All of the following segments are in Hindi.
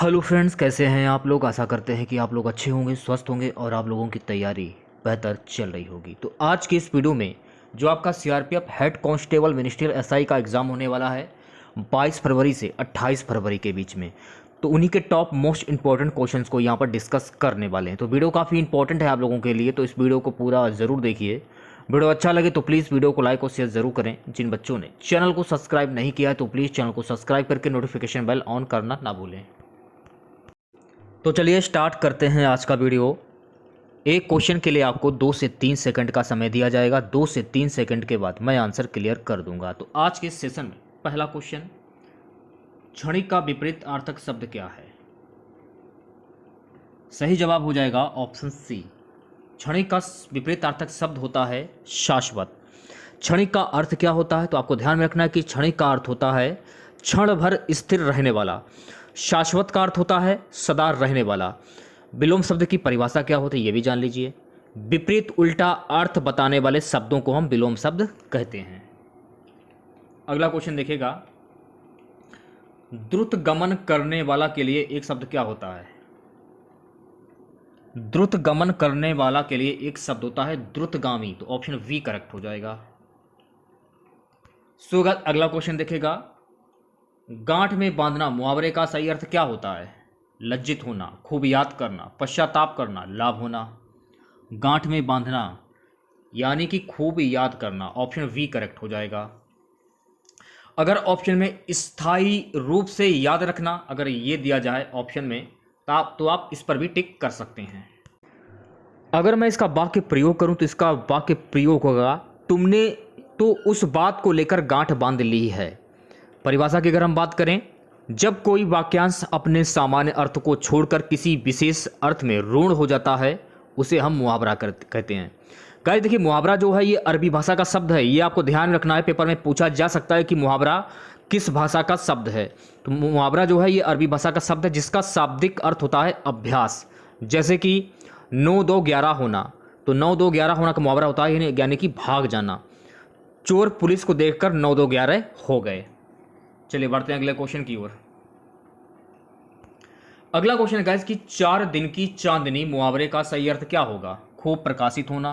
हेलो फ्रेंड्स, कैसे हैं आप लोग। आशा करते हैं कि आप लोग अच्छे होंगे, स्वस्थ होंगे और आप लोगों की तैयारी बेहतर चल रही होगी। तो आज की इस वीडियो में जो आपका CRPF head constable ministerial SI का एग्ज़ाम होने वाला है 22 फरवरी से 28 फरवरी के बीच में, तो उन्हीं के टॉप मोस्ट इंपॉर्टेंट क्वेश्चंस को यहाँ पर डिस्कस करने वाले हैं। तो वीडियो काफ़ी इंपॉर्टेंट है आप लोगों के लिए, तो इस वीडियो को पूरा ज़रूर देखिए। वीडियो अच्छा लगे तो प्लीज़ वीडियो को लाइक और शेयर ज़रूर करें। जिन बच्चों ने चैनल को सब्सक्राइब नहीं किया है तो प्लीज़ चैनल को सब्सक्राइब करके नोटिफिकेशन बेल ऑन करना ना भूलें। तो चलिए स्टार्ट करते हैं आज का वीडियो। एक क्वेश्चन के लिए आपको 2 से 3 सेकंड का समय दिया जाएगा। 2 से 3 सेकंड के बाद मैं आंसर क्लियर कर दूंगा। तो आज के इस सेशन में पहला क्वेश्चन, क्षणिक का विपरीत अर्थक शब्द क्या है। सही जवाब हो जाएगा ऑप्शन सी। क्षणिक का विपरीत अर्थक शब्द होता है शाश्वत। क्षणिक का अर्थ क्या होता है, तो आपको ध्यान में रखना है कि क्षणिक का अर्थ होता है क्षण भर स्थिर रहने वाला। शाश्वत का अर्थ होता है सदा रहने वाला। विलोम शब्द की परिभाषा क्या होती है ये भी जान लीजिए। विपरीत उल्टा अर्थ बताने वाले शब्दों को हम विलोम शब्द कहते हैं। अगला क्वेश्चन देखिएगा, द्रुत गमन करने वाला के लिए एक शब्द क्या होता है। द्रुत गमन करने वाला के लिए एक शब्द होता है द्रुतगामी। तो ऑप्शन वी करेक्ट हो जाएगा। सो अगला क्वेश्चन देखिएगा, गांठ में बांधना मुहावरे का सही अर्थ क्या होता है। लज्जित होना, खूब याद करना, पश्चाताप करना, लाभ होना। गांठ में बांधना यानी कि खूब याद करना, ऑप्शन वी करेक्ट हो जाएगा। अगर ऑप्शन में स्थायी रूप से याद रखना अगर ये दिया जाए ऑप्शन में तो आप इस पर भी टिक कर सकते हैं। अगर मैं इसका वाक्य प्रयोग करूं तो इसका वाक्य प्रयोग होगा, तुमने तो उस बात को लेकर गांठ बांध ली है। परिभाषा की अगर हम बात करें, जब कोई वाक्यांश अपने सामान्य अर्थ को छोड़कर किसी विशेष अर्थ में रूढ़ हो जाता है उसे हम मुहावरा कहते हैं। गाइस देखिए, मुहावरा जो है ये अरबी भाषा का शब्द है। ये आपको ध्यान रखना है, पेपर में पूछा जा सकता है कि मुहावरा किस भाषा का शब्द है। तो मुहावरा जो है ये अरबी भाषा का शब्द है जिसका शाब्दिक अर्थ होता है अभ्यास। जैसे कि 9 2 11 होना, तो 9 2 11 होना का मुहावरा होता है यानी कि भाग जाना। चोर पुलिस को देखकर 9 2 11 हो गए। चलिए बढ़ते हैं अगले क्वेश्चन की ओर। अगला क्वेश्चन है गाइस कि 4 दिन की चांदनी मुहावरे का सही अर्थ क्या होगा। खूब प्रकाशित होना,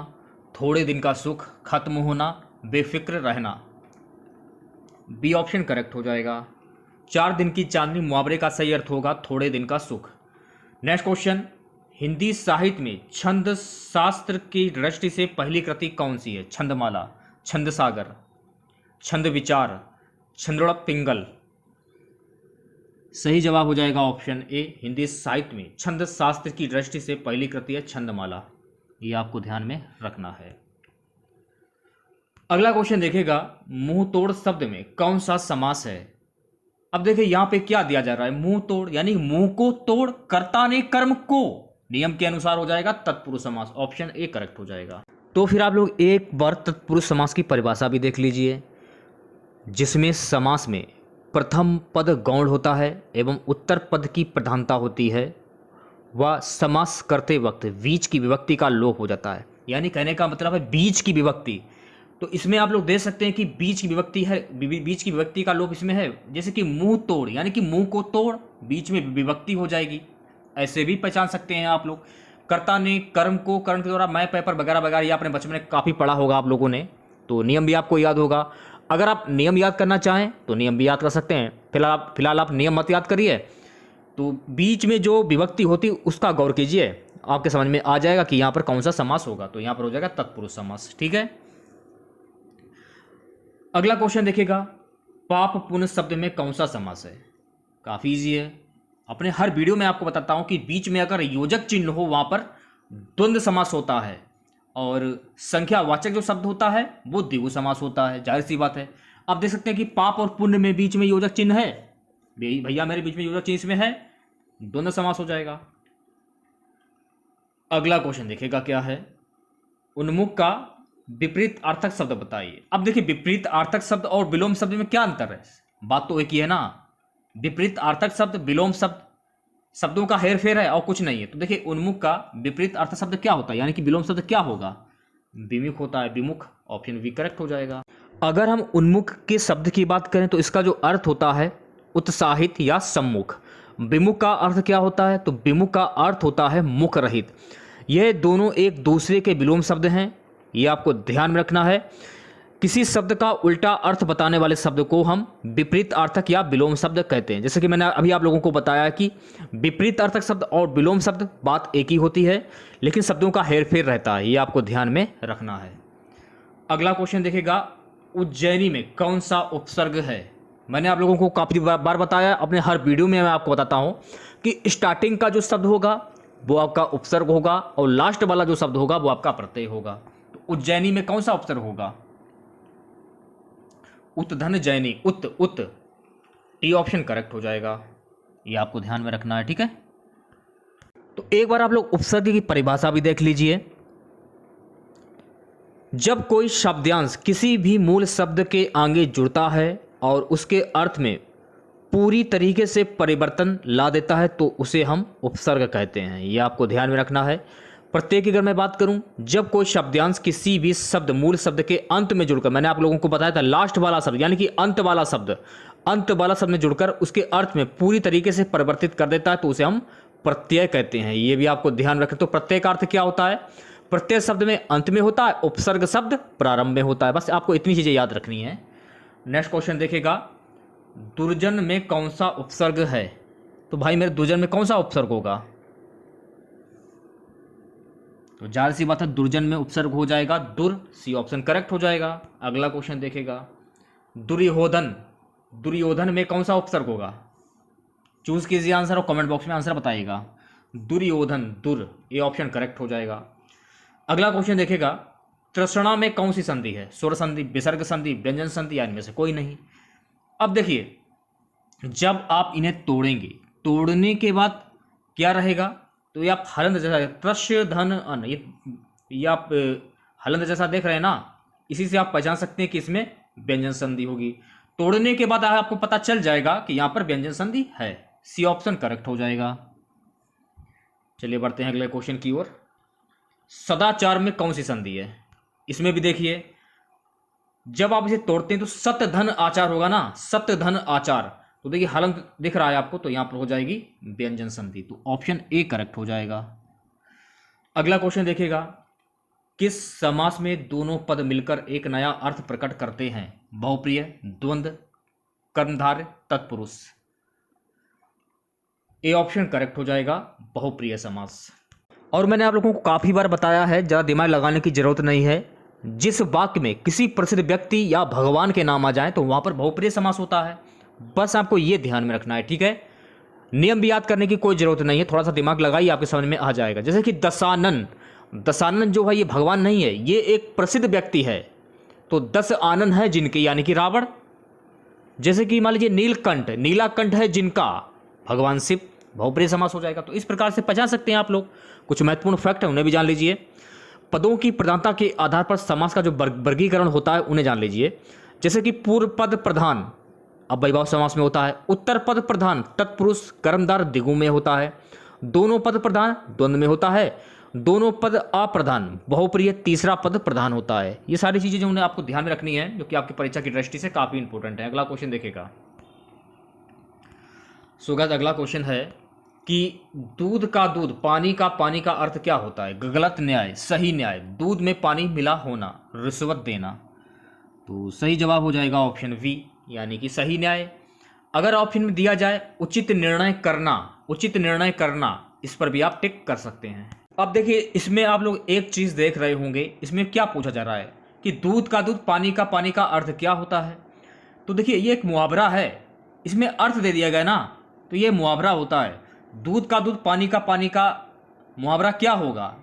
थोड़े दिन का सुख, खत्म होना, बेफिक्र रहना। बी ऑप्शन करेक्ट हो जाएगा। 4 दिन की चांदनी मुहावरे का सही अर्थ होगा थोड़े दिन का सुख। नेक्स्ट क्वेश्चन, हिंदी साहित्य में छंद शास्त्र की दृष्टि से पहली कृति कौन सी है। छंदमाला, छंद सागर, छंद विचार, छंदोड़क पिंगल। सही जवाब हो जाएगा ऑप्शन ए। हिंदी साहित्य में छंद शास्त्र की दृष्टि से पहली कृति है छंदमाला। ये आपको ध्यान में रखना है। अगला क्वेश्चन देखिएगा, मुंह तोड़ शब्द में कौन सा समास है। अब देखिए यहां पे क्या दिया जा रहा है, मुंह तोड़ यानी मुंह को तोड़, कर्ता ने कर्म को, नियम के अनुसार हो जाएगा तत्पुरुष समास। ऑप्शन ए करेक्ट हो जाएगा। तो फिर आप लोग एक बार तत्पुरुष समास की परिभाषा भी देख लीजिए, जिसमें समास में प्रथम पद गौण होता है एवं उत्तर पद की प्रधानता होती है। वह समास करते वक्त बीच की विभक्ति का लोप हो जाता है, यानी कहने का मतलब है बीच की विभक्ति। तो इसमें आप लोग देख सकते हैं कि बीच की विभक्ति है, बीच की विभक्ति का लोप इसमें है। जैसे कि मुंह तोड़ यानी कि मुंह को तोड़, बीच में विभक्ति हो जाएगी। ऐसे भी पहचान सकते हैं आप लोग। कर्ता ने कर्म को, कर्म के द्वारा, मैं पेपर वगैरह वगैरह ये आपने बचपन में काफ़ी पढ़ा होगा आप लोगों ने, तो नियम भी आपको याद होगा। अगर आप नियम याद करना चाहें तो नियम भी याद कर सकते हैं। फिलहाल आप नियम मत याद करिए, तो बीच में जो विभक्ति होती है उसका गौर कीजिए, आपके समझ में आ जाएगा कि यहाँ पर कौन सा समास होगा। तो यहाँ पर हो जाएगा तत्पुरुष समास। ठीक है। अगला क्वेश्चन देखिएगा, पाप पुण्य शब्द में कौन सा समास है। काफ़ी ईजी है, अपने हर वीडियो में आपको बताता हूँ कि बीच में अगर योजक चिन्ह हो वहाँ पर द्वंद्व समास होता है, और संख्यावाचक जो शब्द होता है वो द्विगु समास होता है। जाहिर सी बात है, आप देख सकते हैं कि पाप और पुण्य में बीच में योजक चिन्ह है। भैया मेरे बीच में योजक चिन्ह इसमें है, द्वंद्व समास हो जाएगा। अगला क्वेश्चन देखिएगा क्या है, उन्मुख का विपरीत अर्थक शब्द बताइए। अब देखिए विपरीत अर्थक शब्द और विलोम शब्द में क्या अंतर है। बात तो एक ही है ना, विपरीत अर्थक शब्द, विलोम शब्द, शब्दों का हेर फेर है और कुछ नहीं है। तो देखिए उन्मुख का विपरीत अर्थ शब्द क्या होता है, यानी कि विलोम शब्द क्या होगा, विमुख होता है, विमुख। ऑप्शन वी करेक्ट हो जाएगा। अगर हम उन्मुख के शब्द की बात करें तो इसका जो अर्थ होता है उत्साहित या सम्मुख, विमुख का अर्थ क्या होता है? तो विमुख का अर्थ होता है मुख रहित। यह दोनों एक दूसरे के विलोम शब्द हैं, ये आपको ध्यान में रखना है। किसी शब्द का उल्टा अर्थ बताने वाले शब्द को हम विपरीत अर्थक या विलोम शब्द कहते हैं। जैसे कि मैंने अभी आप लोगों को बताया कि विपरीत अर्थक शब्द और विलोम शब्द बात एक ही होती है, लेकिन शब्दों का हेरफेर रहता है, ये आपको ध्यान में रखना है। अगला क्वेश्चन देखिएगा, उज्जैनी में कौन सा उपसर्ग है? मैंने आप लोगों को काफ़ी बार बताया, अपने हर वीडियो में मैं आपको बताता हूँ कि स्टार्टिंग का जो शब्द होगा वो आपका उपसर्ग होगा और लास्ट वाला जो शब्द होगा वो आपका प्रत्यय होगा। तो उज्जैनी में कौन सा उपसर्ग होगा? उत्धन जैनी, उत टी ऑप्शन करेक्ट हो जाएगा, ये आपको ध्यान में रखना है, ठीक है। तो एक बार आप लोग उपसर्ग की परिभाषा भी देख लीजिए। जब कोई शब्दांश किसी भी मूल शब्द के आगे जुड़ता है और उसके अर्थ में पूरी तरीके से परिवर्तन ला देता है तो उसे हम उपसर्ग कहते हैं, ये आपको ध्यान में रखना है। प्रत्यय की अगर मैं बात करूं, जब कोई शब्दांश किसी भी शब्द मूल शब्द के अंत में जुड़कर, मैंने आप लोगों को बताया था लास्ट वाला शब्द यानी कि अंत वाला शब्द में जुड़कर उसके अर्थ में पूरी तरीके से परिवर्तित कर देता है तो उसे हम प्रत्यय कहते हैं, ये भी आपको ध्यान रखें। तो प्रत्यय का अर्थ क्या होता है? प्रत्यय शब्द में अंत में होता है, उपसर्ग शब्द प्रारंभ में होता है। बस आपको इतनी चीजें याद रखनी है। नेक्स्ट क्वेश्चन देखिएगा, दुर्जन में कौन सा उपसर्ग है? तो भाई मेरे दुर्जन में कौन सा उपसर्ग होगा? तो जाहिर सी बात है दुर्जन में उपसर्ग हो जाएगा दुर, सी ऑप्शन करेक्ट हो जाएगा। अगला क्वेश्चन देखेगा, दुर्योधन में कौन सा उपसर्ग होगा? चूज कीजिए आंसर और कमेंट बॉक्स में आंसर बताइएगा। दुर्योधन, दुर, ये ऑप्शन करेक्ट हो जाएगा। अगला क्वेश्चन देखेगा, तृष्णा में कौन सी संधि है? स्वर संधि, विसर्ग संधि, व्यंजन संधि या इनमें से कोई नहीं। अब देखिए, जब आप इन्हें तोड़ेंगे, तोड़ने के बाद क्या रहेगा? तो ये आप हलंत जैसा, तृष्य धन अन, ये आप हलंत जैसा देख रहे हैं ना, इसी से आप पहचान सकते हैं कि इसमें व्यंजन संधि होगी। तोड़ने के बाद आपको पता चल जाएगा कि यहां पर व्यंजन संधि है, सी ऑप्शन करेक्ट हो जाएगा। चलिए बढ़ते हैं अगले क्वेश्चन की ओर। सदाचार में कौन सी संधि है? इसमें भी देखिए, जब आप इसे तोड़ते हैं तो सत्य धन आचार होगा ना, सत्य धन आचार, तो देखिए हलंत दिख रहा है आपको, तो यहां पर हो जाएगी व्यंजन संधि, तो ऑप्शन ए करेक्ट हो जाएगा। अगला क्वेश्चन देखिएगा, किस समास में दोनों पद मिलकर एक नया अर्थ प्रकट करते हैं? बहुप्रिय, द्वंद्व, कर्मधारय, तत्पुरुष। ए ऑप्शन करेक्ट हो जाएगा, बहुप्रिय समास। और मैंने आप लोगों को काफी बार बताया है, ज़्यादा दिमाग लगाने की जरूरत नहीं है। जिस वाक्य में किसी प्रसिद्ध व्यक्ति या भगवान के नाम आ जाए तो वहां पर बहुप्रिय समास होता है, बस आपको यह ध्यान में रखना है, ठीक है। नियम भी याद करने की कोई जरूरत नहीं है, थोड़ा सा दिमाग लगाइए, आपके समझ में आ जाएगा। जैसे कि दशानन जो है ये भगवान नहीं है, ये एक प्रसिद्ध व्यक्ति है, तो 10 आनन है जिनके, यानी कि रावण। जैसे कि मान लीजिए नीलाकंठ है जिनका, भगवान शिव, बहुप्रिय समास हो जाएगा। तो इस प्रकार से पहचान सकते हैं आप लोग। कुछ महत्वपूर्ण फैक्ट है उन्हें भी जान लीजिए। पदों की प्रधानता के आधार पर समास का जो वर्गीकरण होता है उन्हें जान लीजिए। जैसे कि पूर्व पद प्रधान अब वैभव समास में होता है, उत्तर पद प्रधान तत्पुरुष कर्मधार द्विगु में होता है, दोनों पद प्रधान द्वंद्व में होता है, दोनों पद अप्रधान बहुप्रिय तीसरा पद प्रधान होता है। ये सारी चीजें जो उन्हें आपको ध्यान में रखनी है, जो कि आपकी परीक्षा की दृष्टि से काफी इंपॉर्टेंट है। अगला क्वेश्चन देखेगा, सुगत अगला क्वेश्चन है कि दूध का दूध, पानी का अर्थ क्या होता है? गलत न्याय, सही न्याय, दूध में पानी मिला होना, रिश्वत देना। तो सही जवाब हो जाएगा ऑप्शन वी, यानी कि सही न्याय। अगर ऑप्शन में दिया जाए उचित निर्णय करना, इस पर भी आप टिक कर सकते हैं। अब देखिए, इसमें आप लोग एक चीज देख रहे होंगे, इसमें क्या पूछा जा रहा है कि दूध का दूध, पानी का अर्थ क्या होता है? तो देखिए ये एक मुहावरा है, इसमें अर्थ दे दिया गया ना, तो ये मुहावरा होता है। दूध का दूध, पानी का मुहावरा क्या होगा?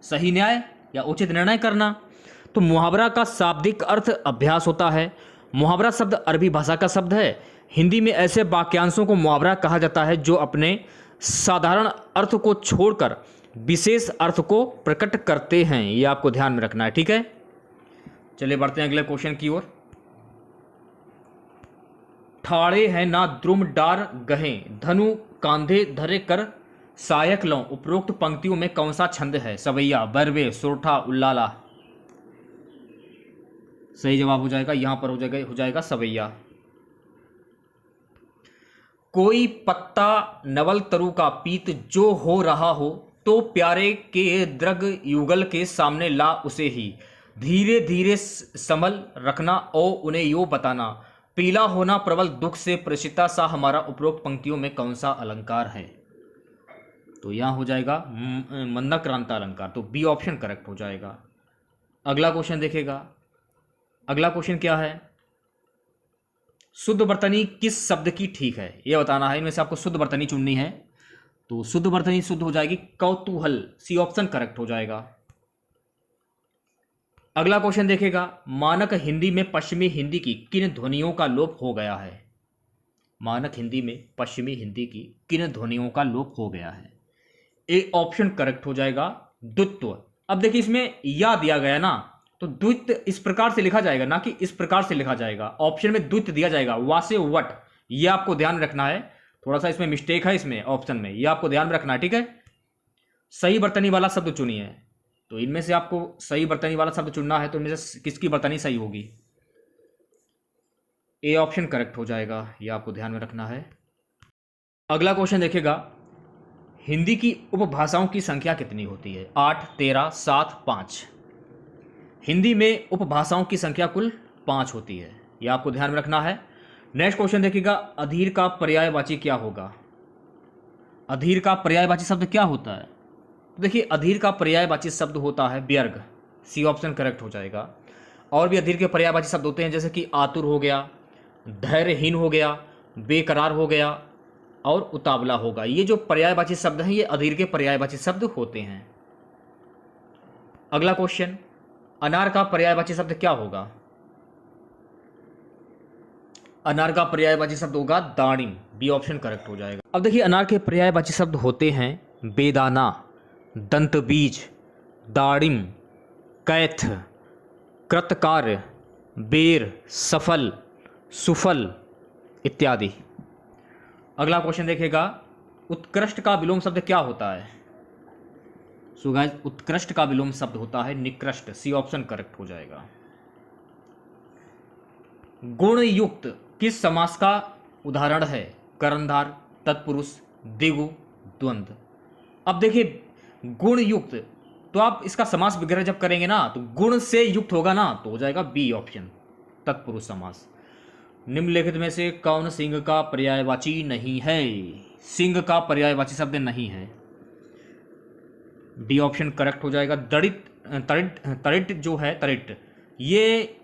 सही न्याय या उचित निर्णय करना। तो मुहावरा का शाब्दिक अर्थ अभ्यास होता है। मुहावरा शब्द अरबी भाषा का शब्द है। हिंदी में ऐसे वाक्यांशों को मुहावरा कहा जाता है जो अपने साधारण अर्थ को छोड़कर विशेष अर्थ को प्रकट करते हैं। ये आपको ध्यान में रखना है, ठीक है। चलिए बढ़ते हैं अगले क्वेश्चन की ओर। ठाड़े हैं ना द्रुम डार गहे, धनु कांधे धरे कर सायक लो, उपरोक्त पंक्तियों में कौन सा छंद है? सवैया, बरवे, सोरठा, उल्लाला। सही जवाब हो जाएगा, यहां पर हो जाएगा सवैया। कोई पत्ता नवल तरु का पीत जो हो रहा हो, तो प्यारे के दृग युगल के सामने ला उसे ही। धीरे धीरे संभल रखना और उन्हें यो बताना, पीला होना प्रबल दुख से प्रसिता सा हमारा उपरोक्त पंक्तियों में कौन सा अलंकार है। तो यहाँ हो जाएगा मंदक्रांता अलंकार, तो बी ऑप्शन करेक्ट हो जाएगा। अगला क्वेश्चन देखेगा। अगला क्वेश्चन क्या है, शुद्ध वर्तनी किस शब्द की ठीक है, यह बताना है। इनमें से आपको शुद्ध वर्तनी चुननी है। तो शुद्ध वर्तनी शुद्ध हो जाएगी कौतूहल, सी ऑप्शन करेक्ट हो जाएगा। अगला क्वेश्चन देखेगा, मानक हिंदी में पश्चिमी हिंदी की किन ध्वनियों का लोप हो गया है। मानक हिंदी में पश्चिमी हिंदी की किन ध्वनियों का लोप हो गया है। ए ऑप्शन करेक्ट हो जाएगा द्वित्व। अब देखिए इसमें या दिया गया ना, तो द्वित्व इस प्रकार से लिखा जाएगा, ना कि इस प्रकार से लिखा जाएगा। ऑप्शन में द्वित्व दिया जाएगा, वा से वट, ये आपको ध्यान रखना है। थोड़ा सा इसमें मिस्टेक है इसमें ऑप्शन में, ये आपको ध्यान में रखना है, ठीक है। सही वर्तनी वाला शब्द चुनिए। तो इनमें से आपको सही वर्तनी वाला शब्द चुनना है, तो इनमें से किसकी वर्तनी सही होगी। ए ऑप्शन करेक्ट हो जाएगा, ये आपको ध्यान में रखना है। अगला क्वेश्चन देखेगा, हिंदी की उपभाषाओं की संख्या कितनी होती है। 8, 13, 7, 5। हिंदी में उपभाषाओं की संख्या कुल 5 होती है, यह आपको ध्यान में रखना है। नेक्स्ट क्वेश्चन देखिएगा, अधीर का पर्यायवाची क्या होगा। अधीर का पर्यायवाची शब्द क्या होता है। तो देखिए अधीर का पर्यायवाची शब्द होता है व्यर्घ, सी ऑप्शन करेक्ट हो जाएगा। और भी अधीर के पर्यायवाची शब्द होते हैं, जैसे कि आतुर हो गया, धैर्यहीन हो गया, बेकरार हो गया और उतावला होगा। ये जो पर्यायवाची शब्द हैं ये अधीर के पर्यायवाची शब्द होते हैं। अगला क्वेश्चन, अनार का पर्यायवाची शब्द क्या होगा। अनार का पर्यायवाची शब्द होगा दाड़िम, बी ऑप्शन करेक्ट हो जाएगा। अब देखिए अनार के पर्यायवाची शब्द होते हैं बेदाना, दंतबीज, दाड़िम, कैथ, कृतकार्य, बेर, सफल, सुफल इत्यादि। अगला क्वेश्चन देखेगा, उत्कृष्ट का विलोम शब्द क्या होता है। सो गाइस उत्कृष्ट का विलोम शब्द होता है निकृष्ट, सी ऑप्शन करेक्ट हो जाएगा। गुण युक्त किस समास का उदाहरण है। कर्णधार, तत्पुरुष, द्विगु, द्वंद्व। अब देखिए गुण युक्त, तो आप इसका समास वगैरह जब करेंगे ना, तो गुण से युक्त होगा ना, तो हो जाएगा बी ऑप्शन तत्पुरुष समास। निम्नलिखित में से कौन सिंह का पर्यायवाची नहीं है। सिंह का पर्यायवाची शब्द नहीं है, डी ऑप्शन करेक्ट हो जाएगा। दड़ित, तड़ित जो है, तड़ित ये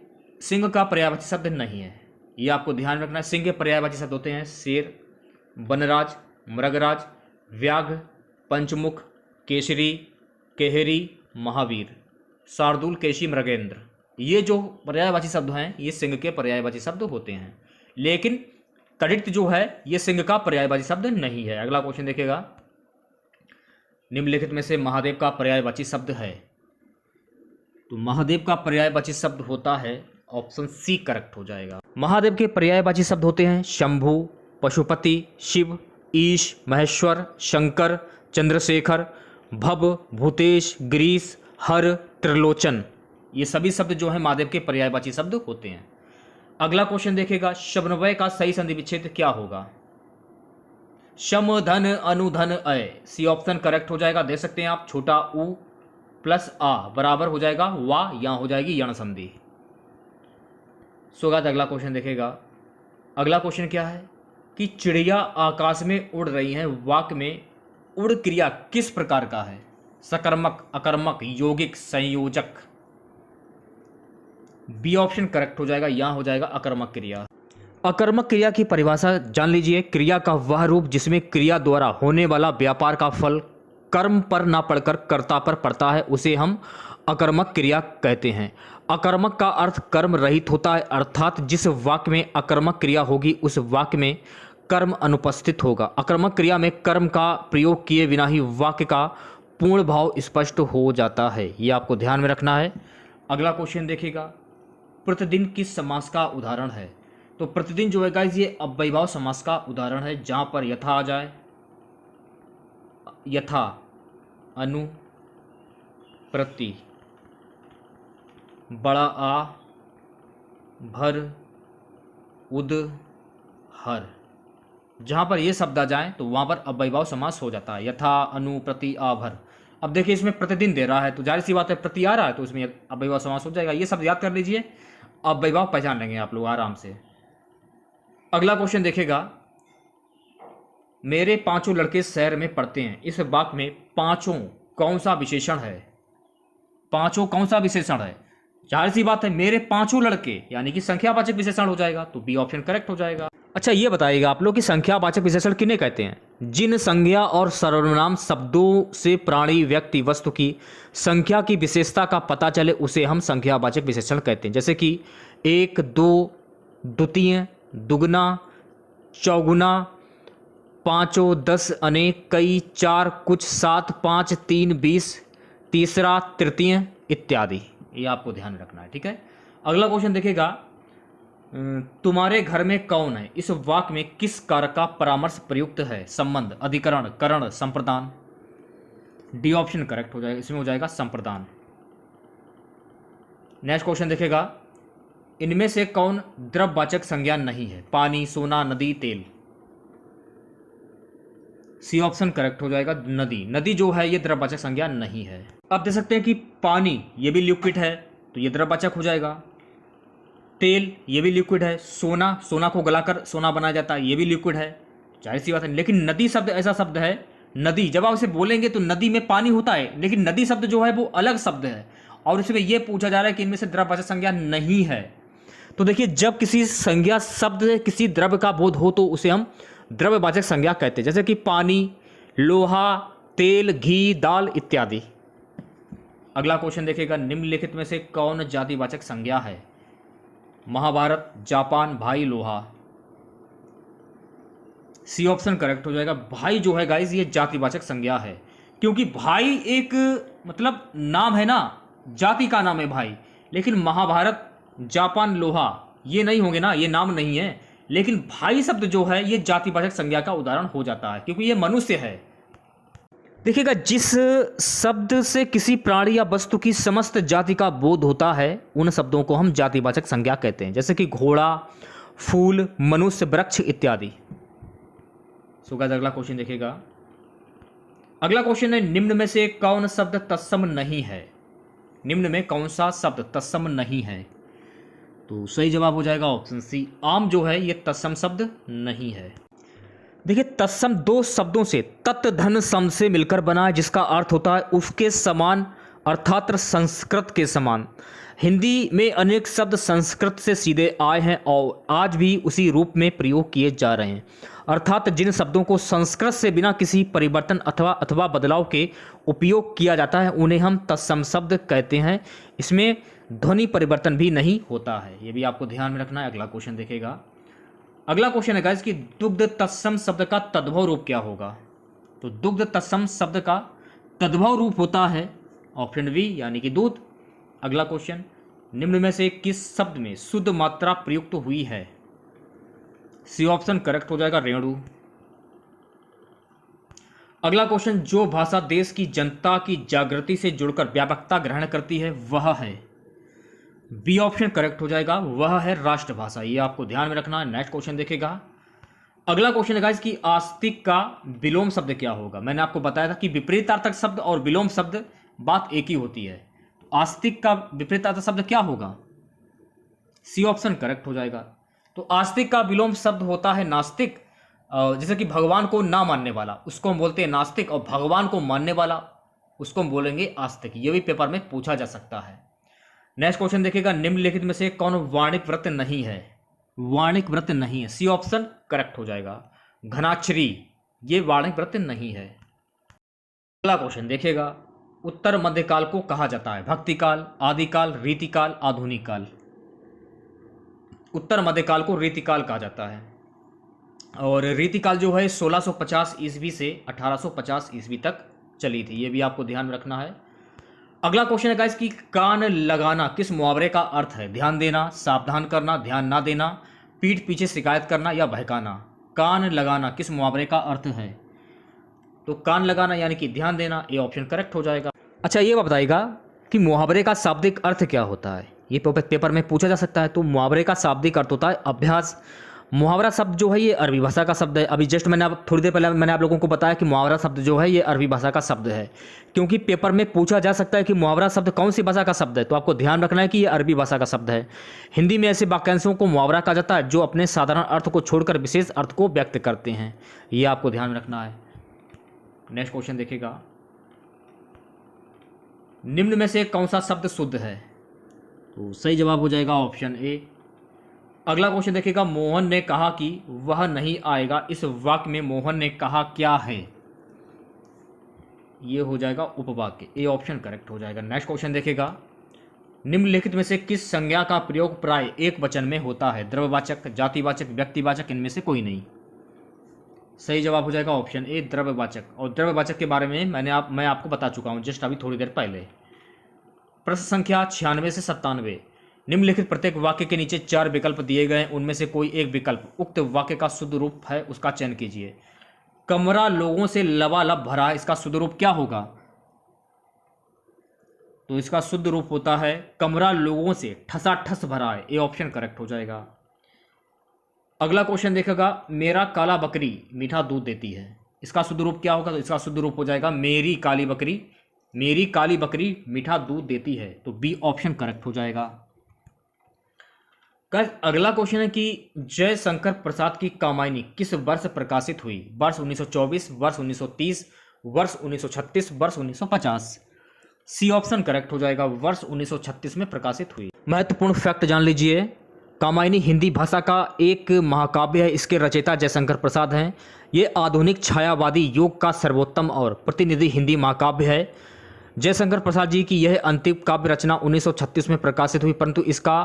सिंह का पर्यायवाची शब्द नहीं है, ये आपको ध्यान रखना है। सिंह के पर्यायवाची शब्द होते हैं शेर, वनराज, मृगराज, व्याघ्र, पंचमुख, केसरी, केहरी, महावीर, शार्दूल, केशी, मृगेंद्र। ये जो पर्यायवाची शब्द हैं ये सिंह के पर्यायवाची शब्द होते हैं, लेकिन तड़ित जो है ये सिंह का पर्यायवाची शब्द नहीं है। अगला क्वेश्चन देखेगा, निम्नलिखित में से महादेव का पर्यायवाची शब्द है। तो महादेव का पर्यायवाची शब्द होता है ऑप्शन सी करेक्ट हो जाएगा। महादेव के पर्यायवाची शब्द होते हैं शंभु, पशुपति, शिव, ईश, महेश्वर, शंकर, चंद्रशेखर, भव, भूतेश, गिरीश, हर, त्रिलोचन। ये सभी शब्द जो हैं महादेव के पर्यायवाची शब्द होते हैं। अगला क्वेश्चन देखेगा, शब्दन्वय का सही संधि विच्छेद क्या होगा। शम, धन, अनुधन, अय, सी ऑप्शन करेक्ट हो जाएगा। दे सकते हैं आप, छोटा उ प्लस आ बराबर हो जाएगा वा, यहाँ हो जाएगी यण संधि। सोगात अगला क्वेश्चन देखेगा। अगला क्वेश्चन क्या है कि चिड़िया आकाश में उड़ रही हैं, वाक्य में उड़ क्रिया किस प्रकार का है। सकर्मक, अकर्मक, यौगिक, संयोजक। बी ऑप्शन करेक्ट हो जाएगा, यहाँ हो जाएगा अकर्मक क्रिया। अकर्मक क्रिया की परिभाषा जान लीजिए, क्रिया का वह रूप जिसमें क्रिया द्वारा होने वाला व्यापार का फल कर्म पर ना पड़कर कर्ता पर पड़ता है, उसे हम अकर्मक क्रिया कहते हैं। अकर्मक का अर्थ कर्म रहित होता है, अर्थात जिस वाक्य में अकर्मक क्रिया होगी उस वाक्य में कर्म अनुपस्थित होगा। अकर्मक क्रिया में कर्म का प्रयोग किए बिना ही वाक्य का पूर्ण भाव स्पष्ट हो जाता है, ये आपको ध्यान में रखना है। अगला क्वेश्चन देखिएगा, प्रतिदिन किस समास का उदाहरण है। तो प्रतिदिन जो है गाइस ये अव्ययीभाव समास का उदाहरण है, जहां पर यथा आ जाए, यथा, अनु, प्रति, बड़ा आ, भर, उद, हर। जहाँ पर ये शब्द आ जाए तो वहाँ पर अव्ययीभाव समास हो जाता है। यथा, अनु, प्रति, आभर। अब देखिए इसमें प्रतिदिन दे रहा है तो जाहिर सी बात है प्रति आ रहा है तो इसमें अव्ययीभाव समास हो जाएगा। ये शब्द याद कर लीजिए, अव्ययीभाव पहचान लेंगे आप लोग आराम से। अगला क्वेश्चन देखिएगा, मेरे पांचों लड़के शहर में पढ़ते हैं। इस वाक्य में पांचों कौन सा विशेषण है? पांचों कौन सा विशेषण है? जाहिर सी बात है मेरे पांचों लड़के यानी कि संख्यावाचक विशेषण हो जाएगा, तो बी ऑप्शन करेक्ट हो जाएगा। अच्छा ये बताइएगा आप लोग कि संख्यावाचक विशेषण किन्हें कहते हैं? जिन संज्ञा और सर्वनाम शब्दों से प्राणी, व्यक्ति, वस्तु की संख्या की विशेषता का पता चले उसे हम संख्यावाचक विशेषण कहते हैं। जैसे कि 1, 2, द्वितीय, दुगना, चौगुना, पाँचों, 10, अनेक, कई, 4, कुछ, 7, 5, 3, 20, तीसरा, तृतीय इत्यादि। ये आपको ध्यान रखना है, ठीक है। अगला क्वेश्चन देखिएगा, तुम्हारे घर में कौन है? इस वाक्य में किस कारक का परामर्श प्रयुक्त है? संबंध, अधिकरण, करण, संप्रदान। डी ऑप्शन करेक्ट हो जाएगा, इसमें हो जाएगा संप्रदान। नेक्स्ट क्वेश्चन देखिएगा, इनमें से कौन द्रव्यवाचक संज्ञा नहीं है? पानी, सोना, नदी, तेल। सी ऑप्शन करेक्ट हो जाएगा, नदी। नदी जो है ये द्रव्यवाचक संज्ञा नहीं है। अब देख सकते हैं कि पानी ये भी लिक्विड है तो ये द्रव्यवाचक हो जाएगा। तेल ये भी लिक्विड है। सोना, सोना को गलाकर सोना बनाया जाता है, ये भी लिक्विड है, जाहिर सी बात है। लेकिन नदी शब्द ऐसा शब्द है, नदी जब आप इसे बोलेंगे तो नदी में पानी होता है, लेकिन नदी शब्द जो है वो अलग शब्द है और इसमें यह पूछा जा रहा है कि इनमें से द्रव्यवाचक संज्ञा नहीं है। तो देखिए जब किसी संज्ञा शब्द किसी द्रव्य का बोध हो तो उसे हम द्रव्यवाचक संज्ञा कहते हैं, जैसे कि पानी, लोहा, तेल, घी, दाल इत्यादि। अगला क्वेश्चन देखिएगा, निम्नलिखित में से कौन जातिवाचक संज्ञा है? महाभारत, जापान, भाई, लोहा। सी ऑप्शन करेक्ट हो जाएगा। भाई जो है गाइस ये जातिवाचक संज्ञा है, क्योंकि भाई एक मतलब नाम है ना, जाति का नाम है भाई। लेकिन महाभारत, जापान, लोहा ये नहीं होंगे ना, ये नाम नहीं है। लेकिन भाई शब्द जो है ये जातिवाचक संज्ञा का उदाहरण हो जाता है, क्योंकि ये मनुष्य है। देखिएगा जिस शब्द से किसी प्राणी या वस्तु की समस्त जाति का बोध होता है उन शब्दों को हम जातिवाचक संज्ञा कहते हैं, जैसे कि घोड़ा, फूल, मनुष्य, वृक्ष इत्यादि। सो गाइस अगला क्वेश्चन देखिएगा, अगला क्वेश्चन है, निम्न में से कौन शब्द तत्सम नहीं है? निम्न में कौन सा शब्द तत्सम नहीं है? तो सही जवाब हो जाएगा ऑप्शन सी, आम जो है ये तत्सम शब्द नहीं है। देखिए तत्सम दो शब्दों से तत् धन सम से मिलकर बना है, जिसका अर्थ होता है उसके समान, अर्थात संस्कृत के समान। हिंदी में अनेक शब्द संस्कृत से सीधे आए हैं और आज भी उसी रूप में प्रयोग किए जा रहे हैं, अर्थात जिन शब्दों को संस्कृत से बिना किसी परिवर्तन अथवा बदलाव के उपयोग किया जाता है उन्हें हम तत्सम शब्द कहते हैं। इसमें ध्वनि परिवर्तन भी नहीं होता है, ये भी आपको ध्यान में रखना है। अगला क्वेश्चन देखेगा, अगला क्वेश्चन है गाइस कि दुग्ध तत्सम शब्द का तद्भव रूप क्या होगा? तो दुग्ध तत्सम शब्द का तद्भव रूप होता है ऑप्शन बी यानी कि दूध। अगला क्वेश्चन, निम्न में से किस शब्द में शुद्ध मात्रा प्रयुक्त हुई है? सी ऑप्शन करेक्ट हो जाएगा, रेणु। अगला क्वेश्चन, जो भाषा देश की जनता की जागृति से जुड़कर व्यापकता ग्रहण करती है वह है? बी ऑप्शन करेक्ट हो जाएगा, वह है राष्ट्रभाषा। ये आपको ध्यान में रखना है। नेक्स्ट क्वेश्चन देखेगा, अगला क्वेश्चन है गाइस कि आस्तिक का विलोम शब्द क्या होगा? मैंने आपको बताया था कि विपरीतार्थक शब्द और विलोम शब्द बात एक ही होती है। तो आस्तिक का विपरीतार्थक शब्द क्या होगा? सी ऑप्शन करेक्ट हो जाएगा। तो आस्तिक का विलोम शब्द होता है नास्तिक। जैसे कि भगवान को ना मानने वाला उसको हम बोलते हैं नास्तिक, और भगवान को मानने वाला उसको हम बोलेंगे आस्तिक। ये भी पेपर में पूछा जा सकता है। नेक्स्ट क्वेश्चन देखिएगा, निम्नलिखित में से कौन वाणिक व्रत नहीं है? वाणिक व्रत नहीं है, सी ऑप्शन करेक्ट हो जाएगा। घनाक्षरी ये वाणिक व्रत नहीं है। अगला क्वेश्चन देखिएगा, उत्तर मध्यकाल को कहा जाता है भक्तिकाल, आदिकाल, रीतिकाल, आधुनिक काल। उत्तर मध्यकाल को रीतिकाल कहा जाता है और रीतिकाल जो है 1650 ईस्वी से 1850 ईस्वी तक चली थी। ये भी आपको ध्यान में रखना है। अगला क्वेश्चन है गाइस कि कान लगाना किस मुहावरे का अर्थ है? ध्यान देना, सावधान करना, ध्यान ना देना, पीठ पीछे शिकायत करना या बहकाना। कान लगाना किस मुहावरे का अर्थ है? तो कान लगाना यानी कि ध्यान देना, ये ऑप्शन करेक्ट हो जाएगा। अच्छा ये बताइएगा कि मुहावरे का शाब्दिक अर्थ क्या होता है? ये पेपर में पूछा जा सकता है। तो मुहावरे का शाब्दिक अर्थ होता है अभ्यास, मुहावरा शब्द जो है ये अरबी भाषा का शब्द है। अभी जस्ट मैंने आप थोड़ी देर पहले मैंने आप लोगों को बताया कि मुहावरा शब्द जो है ये अरबी भाषा का शब्द है, क्योंकि पेपर में पूछा जा सकता है कि मुहावरा शब्द कौन सी भाषा का शब्द है, तो आपको ध्यान रखना है कि ये अरबी भाषा का शब्द है। हिंदी में ऐसे वाक्यांशों को मुहावरा कहा जाता है जो अपने साधारण अर्थ को छोड़कर विशेष अर्थ को व्यक्त करते हैं, ये आपको ध्यान रखना है। नेक्स्ट क्वेश्चन देखिएगा, निम्न में से कौन सा शब्द शुद्ध है? तो सही जवाब हो जाएगा ऑप्शन ए। अगला क्वेश्चन देखिएगा, मोहन ने कहा कि वह नहीं आएगा, इस वाक्य में मोहन ने कहा क्या है? ये हो जाएगा उपवाक्य, ए ऑप्शन करेक्ट हो जाएगा। नेक्स्ट क्वेश्चन देखिएगा, निम्नलिखित में से किस संज्ञा का प्रयोग प्राय एक वचन में होता है? द्रव्यवाचक, जातिवाचक, व्यक्तिवाचक, इनमें से कोई नहीं। सही जवाब हो जाएगा ऑप्शन ए द्रव्यवाचक। और द्रव्यवाचक के बारे में मैं आपको बता चुका हूं जस्ट अभी थोड़ी देर पहले। प्रश्न संख्या 96 से 97, निम्नलिखित प्रत्येक वाक्य के नीचे 4 विकल्प दिए गए हैं, उनमें से कोई एक विकल्प उक्त वाक्य का शुद्ध रूप है, उसका चयन कीजिए। कमरा लोगों से लबालब भरा है, इसका शुद्ध रूप क्या होगा? तो इसका शुद्ध रूप होता है कमरा लोगों से ठसाठस भरा है, ए ऑप्शन करेक्ट हो जाएगा। अगला क्वेश्चन देखेगा, मेरा काला बकरी मीठा दूध देती है, इसका शुद्ध रूप क्या होगा? तो इसका शुद्ध रूप हो जाएगा मेरी काली बकरी मीठा दूध देती है, तो बी ऑप्शन करेक्ट हो जाएगा। अगला क्वेश्चन है कि जयशंकर प्रसाद की कामायनी किस वर्ष प्रकाशित हुई? वर्ष 1924, वर्ष 1930, वर्ष 1936, वर्ष 1950। सी ऑप्शन करेक्ट हो जाएगा, वर्ष 1936 में प्रकाशित हुई। महत्वपूर्ण फैक्ट जान लीजिए, कामायनी हिंदी भाषा का एक महाकाव्य है, इसके रचयिता जयशंकर प्रसाद हैं। ये आधुनिक छायावादी योग का सर्वोत्तम और प्रतिनिधि हिंदी महाकाव्य है। जयशंकर प्रसाद जी की यह अंतिम काव्य रचना 1936 में प्रकाशित हुई, परंतु इसका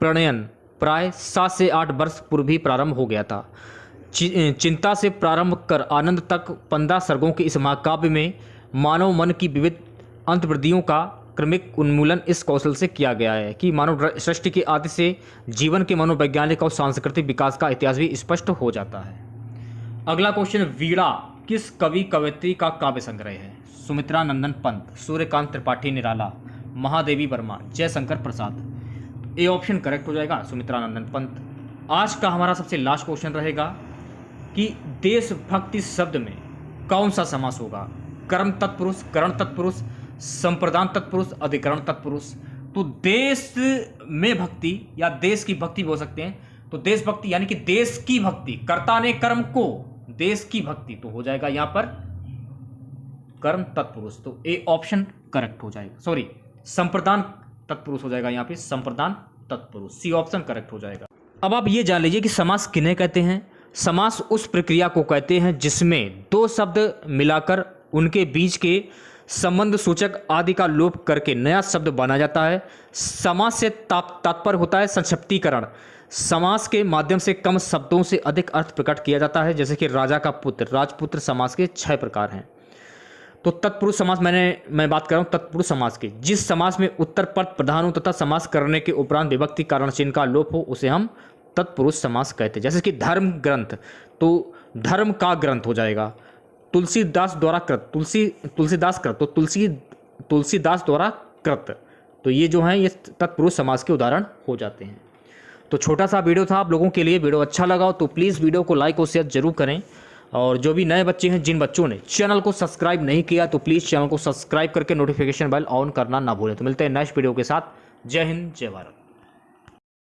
प्रणयन प्राय 7 से 8 वर्ष पूर्व ही प्रारंभ हो गया था। चिंता से प्रारंभ कर आनंद तक 15 सर्गों के इस महाकाव्य में मानव मन की विविध अंतर्वृत्तियों का क्रमिक उन्मूलन इस कौशल से किया गया है कि मानव सृष्टि के आदि से जीवन के मनोवैज्ञानिक और सांस्कृतिक विकास का इतिहास भी स्पष्ट हो जाता है। अगला क्वेश्चन, वीणा किस कवि कवयित्री का काव्य संग्रह है? सुमित्रा नंदन Pant, Suryakant Tripathi Nirala, Mahadevi Verma, Jaishankar Prasad. A option correct हो जाएगा, सुमित्रा नंदन पंत। आज का हमारा सबसे लास्ट क्वेश्चन रहेगा कि देशभक्ति शब्द में कौन सा समास होगा? कर्म तत्पुरुष, करण तत्पुरुष, संप्रदान तत्पुरुष, अधिकरण तत्पुरुष। तो देश में भक्ति या देश की भक्ति भी हो सकते हैं। तो देशभक्ति यानी कि देश की भक्ति, कर्ता ने कर्म को, देश की भक्ति, तो हो जाएगा यहां पर कर्म तत्पुरुष, तो ए ऑप्शन करेक्ट हो जाएगा। सॉरी, संप्रदान तत्पुरुष हो जाएगा यहाँ पे, संप्रदान तत्पुरुष, सी ऑप्शन करेक्ट हो जाएगा। अब आप ये जान लीजिए कि समास किन्हें कहते हैं। समास उस प्रक्रिया को कहते हैं जिसमें दो शब्द मिलाकर उनके बीच के संबंध सूचक आदि का लोप करके नया शब्द बना जाता है। समास से तात्पर्य होता है संक्षिप्तीकरण। समास के माध्यम से कम शब्दों से अधिक अर्थ प्रकट किया जाता है, जैसे कि राजा का पुत्र, राजपुत्र समास के 6 प्रकार हैं। तो तत्पुरुष समास मैं बात कर रहा हूँ तत्पुरुष समास की, जिस समास में उत्तर पद प्रधान हो तथा समास करने के उपरांत विभक्ति कारण चिन्ह का लोप हो, उसे हम तत्पुरुष समास कहते हैं। जैसे कि धर्म ग्रंथ, तो धर्म का ग्रंथ हो जाएगा। तुलसीदास द्वारा कृत, तुलसीदास कृत, तो तुलसीदास द्वारा कृत, तो ये जो है ये तत्पुरुष समास के उदाहरण हो जाते हैं। तो छोटा सा वीडियो था आप लोगों के लिए। वीडियो अच्छा लगा हो तो प्लीज़ वीडियो को लाइक और शेयर जरूर करें। और जो भी नए बच्चे हैं, जिन बच्चों ने चैनल को सब्सक्राइब नहीं किया, तो प्लीज़ चैनल को सब्सक्राइब करके नोटिफिकेशन बेल ऑन करना ना भूलें। तो मिलते हैं नेक्स्ट वीडियो के साथ। जय हिंद, जय भारत।